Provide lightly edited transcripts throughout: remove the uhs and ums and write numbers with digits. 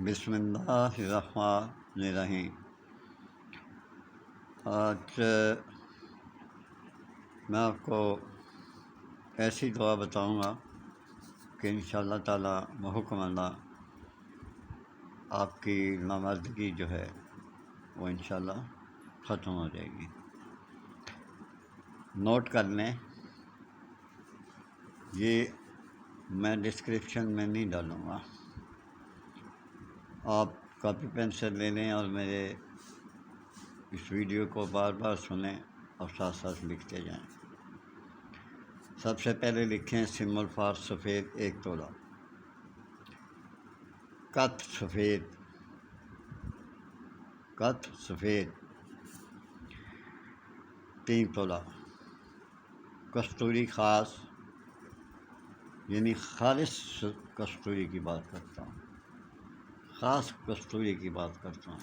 بسم اللہ الرحمن الرحیم۔ آج میں آپ کو ایسی دعا بتاؤں گا کہ انشاءاللہ تعالیٰ بحکم اللہ آپ کی نامردگی جو ہے وہ انشاءاللہ ختم ہو جائے گی۔ نوٹ کر لیں، یہ میں ڈسکرپشن میں نہیں ڈالوں گا، آپ کاپی پینسل لے لیں اور میرے اس ویڈیو کو بار بار سنیں اور ساتھ ساتھ لکھتے جائیں۔ سب سے پہلے لکھیں سمبل فار سفید 1 تولہ، کت سفید 3 تولہ، کستوری خاص یعنی خالص کستوری کی بات کرتا ہوں، خاص کستوری کی بات کرتا ہوں،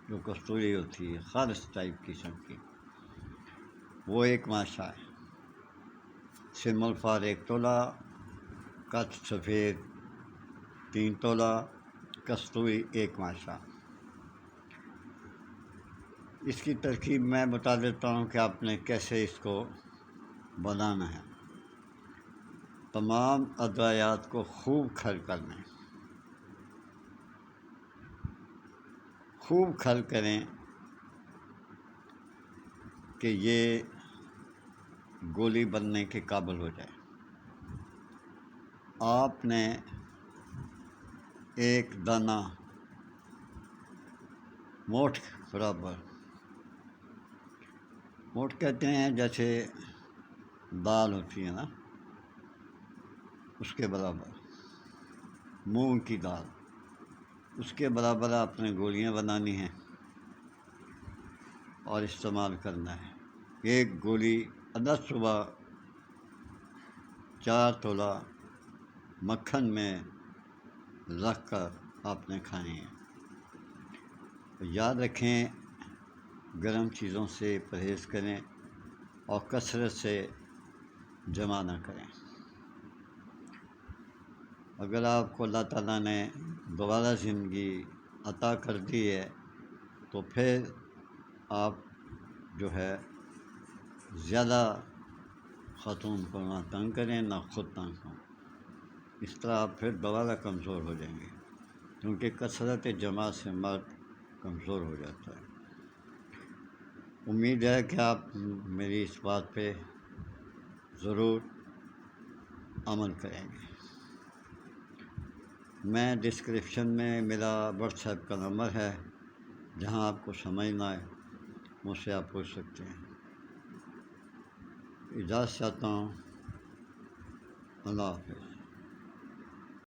جو کستوری ہوتی ہے خالص ٹائپ قسم کی، وہ 1 ماشا ہے۔ سمبل فار 1 تولہ، کت سفید 3 تولہ، کستوری 1 ماشا۔ اس کی ترکیب میں بتا دیتا ہوں کہ آپ نے کیسے اس کو بنانا ہے۔ تمام ادویات کو خوب کھل کر لیں، خوب کھل کریں کہ یہ گولی بننے کے قابل ہو جائے۔ آپ نے ایک دانہ موٹھ برابر، موٹھ کہتے ہیں جیسے دال ہوتی ہے نا، اس کے برابر، مونگ کی دال، اس کے برابر آپ نے گولیاں بنانی ہیں اور استعمال کرنا ہے۔ 1 گولی عدد صبح 4 تولہ مکھن میں رکھ کر آپ نے کھانی ہے۔ یاد رکھیں، گرم چیزوں سے پرہیز کریں اور کثرت سے جمع نہ کریں۔ اگر آپ کو اللہ تعالیٰ نے دوبارہ زندگی عطا کر دی ہے تو پھر آپ جو ہے زیادہ خاتون کو نہ تنگ کریں، نہ خود تنگ ہوں، اس طرح آپ پھر دوبارہ کمزور ہو جائیں گے، کیونکہ کثرت جمع سے مرد کمزور ہو جاتا ہے۔ امید ہے کہ آپ میری اس بات پہ ضرور عمل کریں گے۔ میں ڈسکرپشن میں میرا واٹس ایپ کا نمبر ہے، جہاں آپ کو سمجھ نہ آئے مجھ سے آپ پوچھ سکتے ہیں۔ اجازت چاہتا ہوں، اللہ حافظ۔